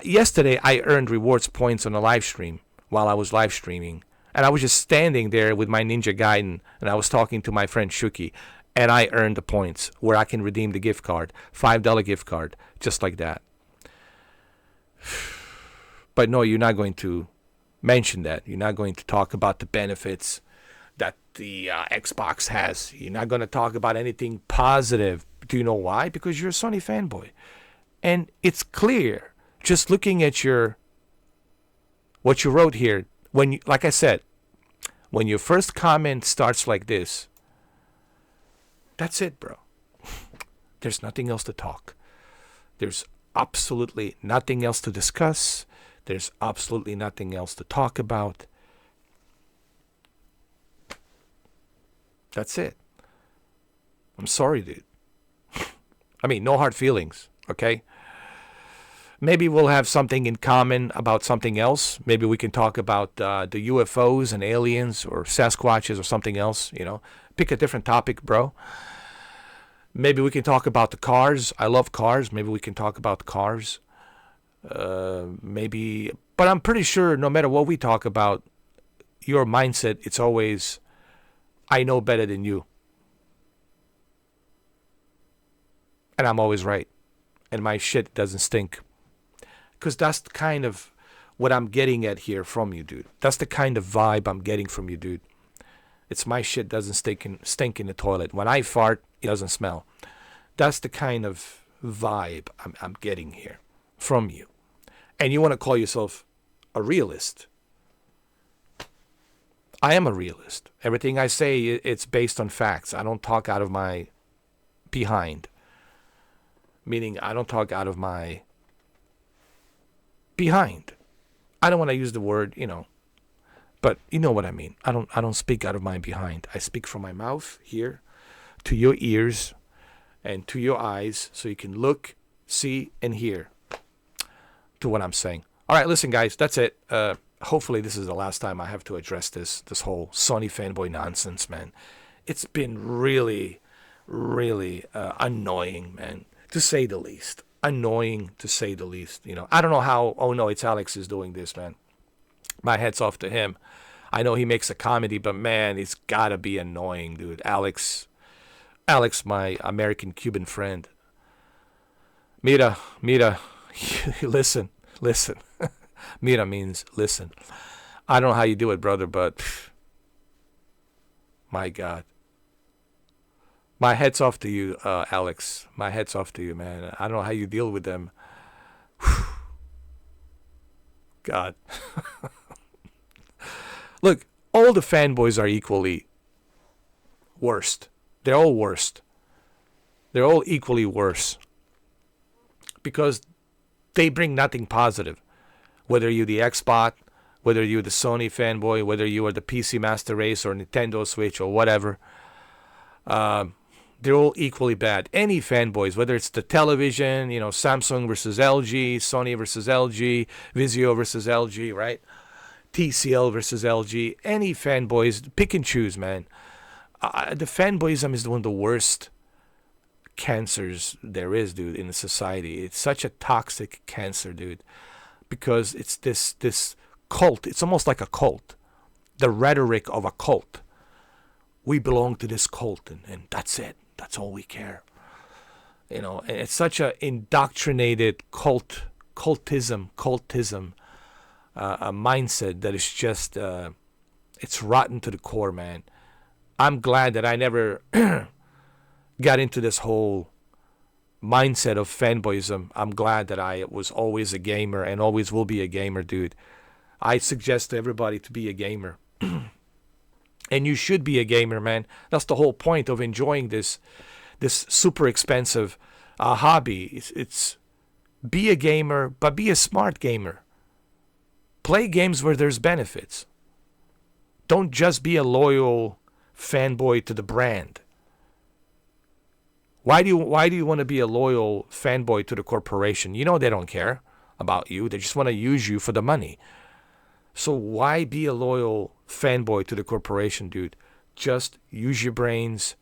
Yesterday, I earned rewards points on a live stream while I was live streaming. And I was just standing there with my Ninja Gaiden, and I was talking to my friend Shuki. And I earned the points where I can redeem the gift card, $5 gift card, just like that. But no, you're not going to mention that. You're not going to talk about the benefits that the Xbox has. You're not going to talk about anything positive. Do you know why? Because you're a Sony fanboy. And it's clear, just looking at what you wrote here, like I said, when your first comment starts like this, that's it, bro. There's nothing else to talk. There's absolutely nothing else to discuss. There's absolutely nothing else to talk about. That's it. I'm sorry, dude. I mean, no hard feelings, okay? Maybe we'll have something in common about something else. Maybe we can talk about the UFOs and aliens or Sasquatches or something else, Pick a different topic, bro. Maybe we can talk about the cars. I love cars. Maybe we can talk about cars. Maybe. But I'm pretty sure no matter what we talk about, your mindset, it's always, I know better than you. And I'm always right. And my shit doesn't stink. Because that's the kind of what I'm getting at here from you, dude. That's the kind of vibe I'm getting from you, dude. It's my shit doesn't stink in the toilet. When I fart, it doesn't smell. That's the kind of vibe I'm getting here. from you. And you want to call yourself a realist. I am a realist. Everything I say, it's based on facts. I don't talk out of my behind. Meaning, I don't talk out of my behind. I don't want to use the word, but you know what I mean. I don't speak out of my behind. I speak from my mouth here to your ears and to your eyes, so you can look, see, and hear to what I'm saying. All right, listen, guys, that's it. Hopefully this is the last time I have to address this whole Sony fanboy nonsense, man. It's been really, really annoying, man, to say the least. Annoying, to say the least. I don't know how, oh no, it's Alex is doing this, man. My head's off to him. I know he makes a comedy, but man, it's gotta be annoying, dude. Alex, my American Cuban friend. Mira, listen. Mira means listen. I don't know how you do it, brother, but my God. My head's off to you, Alex. My head's off to you, man. I don't know how you deal with them. God. Look, all the fanboys are equally worst. They're all worst. They're all equally worse. Because they bring nothing positive. Whether you're the Xbox, whether you're the Sony fanboy, whether you are the PC Master Race or Nintendo Switch or whatever. They're all equally bad. Any fanboys, whether it's the television, Samsung versus LG, Sony versus LG, Vizio versus LG, right? TCL versus LG. Any fanboys, pick and choose, man. The fanboyism is one of the worst cancers there is, dude, in the society. It's such a toxic cancer, dude, because it's this cult. It's almost like a cult. The rhetoric of a cult. We belong to this cult, and that's it. That's all we care. And it's such a indoctrinated cultism, a mindset that is just, it's rotten to the core, man. I'm glad that I never got into this whole mindset of fanboyism. I'm glad that I was always a gamer and always will be a gamer, dude. I suggest to everybody to be a gamer. And you should be a gamer, man. That's the whole point of enjoying this super expensive hobby. It's be a gamer, but be a smart gamer. Play games where there's benefits. Don't just be a loyal fanboy to the brand. Why do you want to be a loyal fanboy to the corporation? They don't care about you. They just want to use you for the money. So why be a loyal fanboy to the corporation, dude? Just use your brains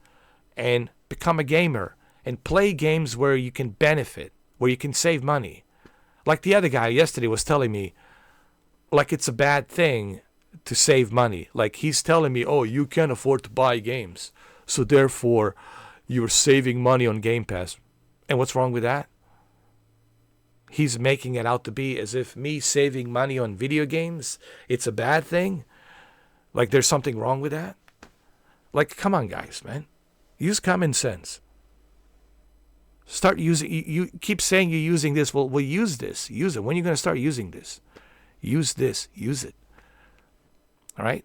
and become a gamer and play games where you can benefit, where you can save money. Like the other guy yesterday was telling me, like it's a bad thing to save money. Like he's telling me, oh, you can't afford to buy games, so therefore you're saving money on Game Pass. And what's wrong with that? He's making it out to be as if me saving money on video games, it's a bad thing. Like there's something wrong with that. Like, come on, guys, man. Use common sense. Start using, you keep saying you're using this. Well, use this. Use it. When are you going to start using this? Use this. Use it. All right?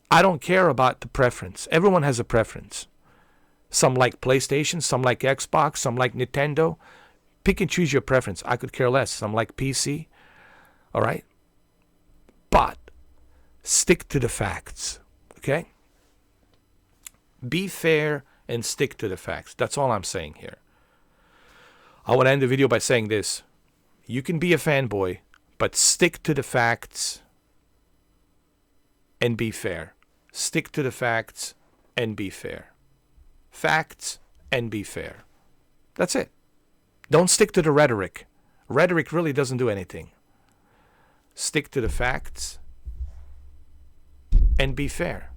I don't care about the preference. Everyone has a preference. Some like PlayStation, some like Xbox, some like Nintendo. Pick and choose your preference. I could care less. Some like PC. All right? But stick to the facts. Okay? Be fair and stick to the facts. That's all I'm saying here. I want to end the video by saying this. You can be a fanboy, but stick to the facts and be fair. Stick to the facts and be fair. Facts and be fair. That's it. Don't stick to the rhetoric. Rhetoric really doesn't do anything. Stick to the facts and be fair.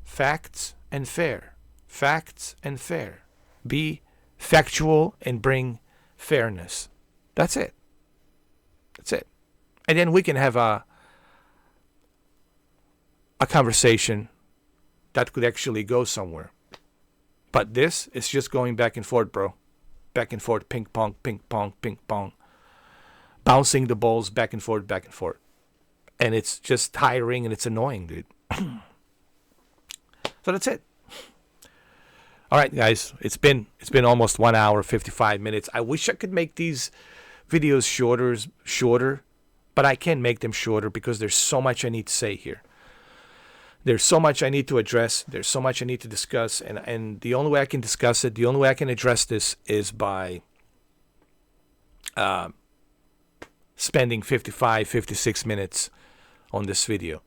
Facts and fair. Facts and fair. Be factual and bring fairness. That's it. That's it. And then we can have a conversation that could actually go somewhere. But this is just going back and forth, bro. back and forth, ping pong, ping pong, ping pong, bouncing the balls back and forth, back and forth. And it's just tiring and it's annoying, dude. So that's it. All right, guys. It's been almost 1 hour, 55 minutes. I wish I could make these videos shorter, but I can't make them shorter because there's so much I need to say here. There's so much I need to address. There's so much I need to discuss. And the only way I can discuss it, the only way I can address this is by spending 55, 56 minutes on this video.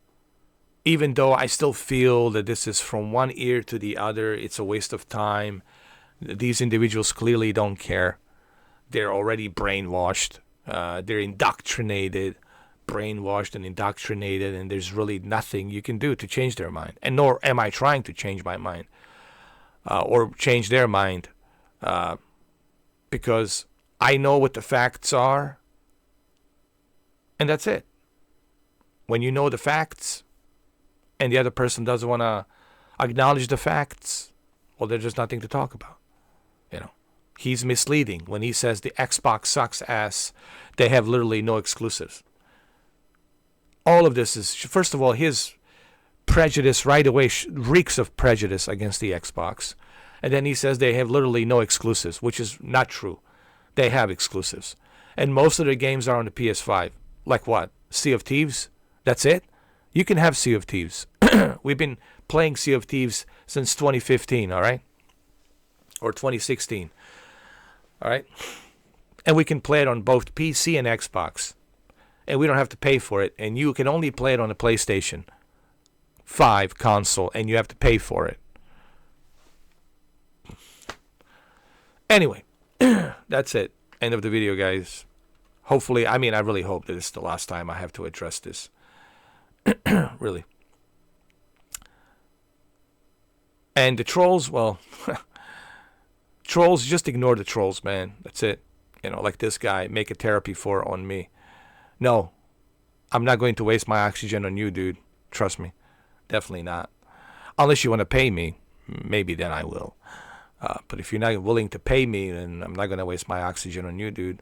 Even though I still feel that this is from one ear to the other, it's a waste of time. These individuals clearly don't care. They're already brainwashed. They're indoctrinated. Brainwashed and indoctrinated, and there's really nothing you can do to change their mind. And nor am I trying to change my mind or change their mind because I know what the facts are, and that's it. When you know the facts and the other person doesn't want to acknowledge the facts, well, there's just nothing to talk about. You know, he's misleading when he says the Xbox sucks ass. They have literally no exclusives. All of this is, first of all, his prejudice right away reeks of prejudice against the Xbox. And then he says they have literally no exclusives, which is not true. They have exclusives. And most of their games are on the PS5. Like what? Sea of Thieves? That's it? You can have Sea of Thieves. We've been playing Sea of Thieves since 2015, all right? Or 2016. All right? And we can play it on both PC and Xbox. And we don't have to pay for it. And you can only play it on the PlayStation 5 console, and you have to pay for it. Anyway, that's it. End of the video, guys. Hopefully, I really hope that it's the last time I have to address this. Really. And the trolls, well, trolls, just ignore the trolls, man. That's it. You know, like this guy, make a therapy on me. No, I'm not going to waste my oxygen on you, dude. Trust me. Definitely not. Unless you want to pay me, maybe then I will. But if you're not willing to pay me, then I'm not going to waste my oxygen on you, dude.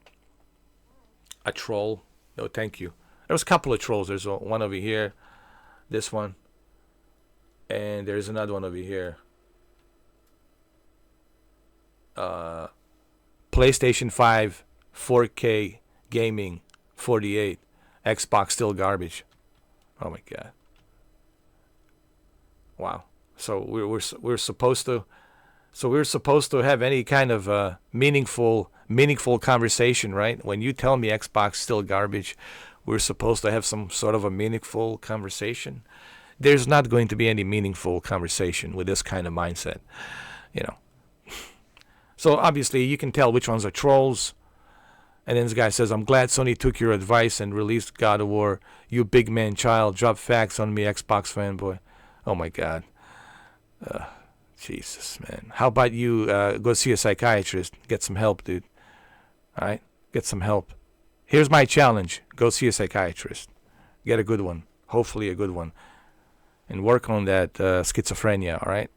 A troll? No, thank you. There was a couple of trolls. There's one over here. This one. And there's another one over here. PlayStation 5 4K gaming 48. Xbox still garbage. Oh my god. Wow. So we're supposed to have any kind of meaningful conversation, right? When you tell me Xbox still garbage, we're supposed to have some sort of a meaningful conversation. There's not going to be any meaningful conversation with this kind of mindset, you know. So obviously you can tell which ones are trolls. And then this guy says, I'm glad Sony took your advice and released God of War. You big man child, drop facts on me, Xbox fanboy. Oh my god. Jesus, man. How about you go see a psychiatrist? Get some help, dude. Alright? Get some help. Here's my challenge. Go see a psychiatrist. Get a good one. Hopefully a good one. And work on that schizophrenia, alright?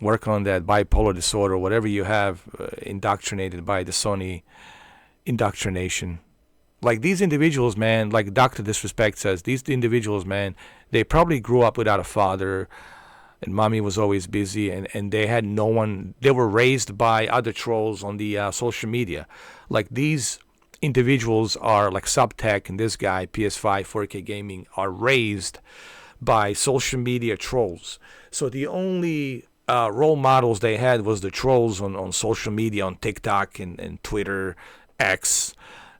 Work on that bipolar disorder, whatever you have, indoctrinated by the Sony indoctrination. Like these individuals, man, like Dr. Disrespect says, these individuals, man, they probably grew up without a father, and mommy was always busy, and they had no one. They were raised by other trolls on the social media. Like these individuals are like Subtech and this guy, PS5 4K Gaming, are raised by social media trolls. So the only role models they had was the trolls on social media, on TikTok and Twitter, X,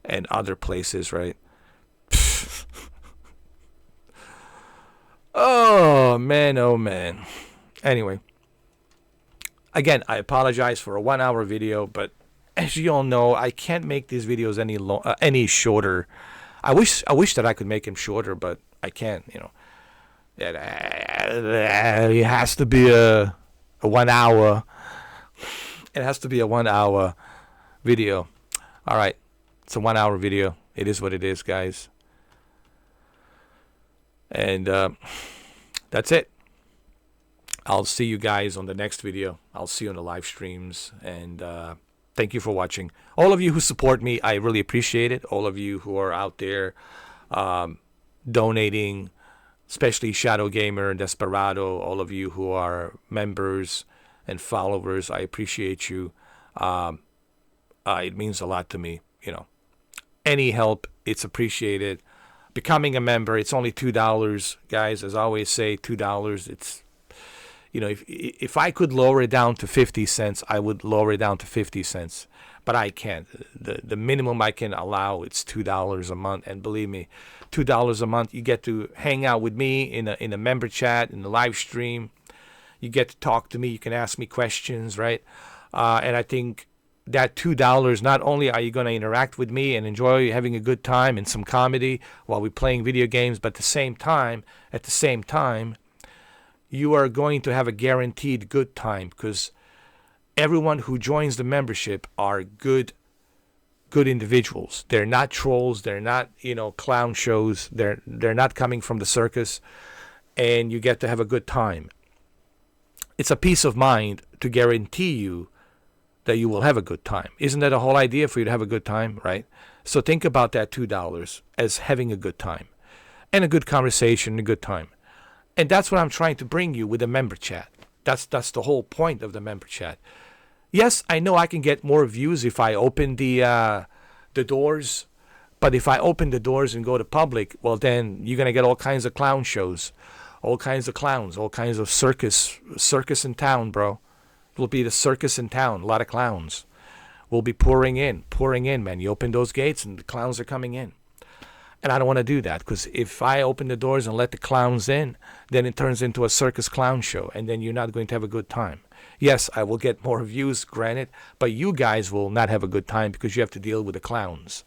and other places, right? Oh man. Anyway, again, I apologize for a 1 hour video, but as you all know, I can't make these videos any shorter. I wish that I could make them shorter, but I can't. You know, it has to be a 1 hour. It has to be a 1 hour video. All right, it's a 1 hour video. It is what it is, guys. And that's it. I'll see you guys on the next video. I'll see you on the live streams. And Thank you for watching. All of you who support me, I really appreciate it. All of you who are out there donating, especially Shadow Gamer and Desperado, all of you who are members and followers, I appreciate you. It means a lot to me. Any help, it's appreciated. Becoming a member, it's only $2, guys. As I always say, $2. It's if I could lower it down to 50 cents, I would lower it down to 50 cents. But I can't. The minimum I can allow, it's $2 a month. And believe me, $2 a month, you get to hang out with me in a member chat, in the live stream. You get to talk to me. You can ask me questions, right? And I think that $2, not only are you going to interact with me and enjoy having a good time and some comedy while we're playing video games, but at the same time, you are going to have a guaranteed good time, because everyone who joins the membership are good individuals. They're not trolls. They're not, clown shows. They're not coming from the circus, and you get to have a good time. It's a peace of mind to guarantee you that you will have a good time. Isn't that a whole idea, for you to have a good time, right? So think about that $2 as having a good time and a good conversation, a good time. And that's what I'm trying to bring you with the member chat. That's the whole point of the member chat. Yes, I know I can get more views if I open the doors. But if I open the doors and go to public, well, then you're going to get all kinds of clown shows, all kinds of clowns, all kinds of circus in town, bro. It will be the circus in town. A lot of clowns will be pouring in, man. You open those gates and the clowns are coming in. And I don't want to do that, because if I open the doors and let the clowns in, then it turns into a circus clown show, and then you're not going to have a good time. Yes, I will get more views, granted, but you guys will not have a good time because you have to deal with the clowns.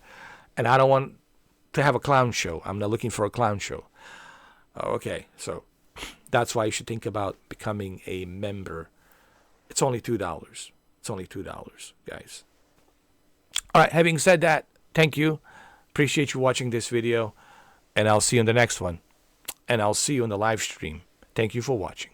And I don't want to have a clown show. I'm not looking for a clown show. Okay, so that's why you should think about becoming a member. It's only $2. It's only $2, guys. All right, having said that, thank you. Appreciate you watching this video, and I'll see you in the next one. And I'll see you in the live stream. Thank you for watching.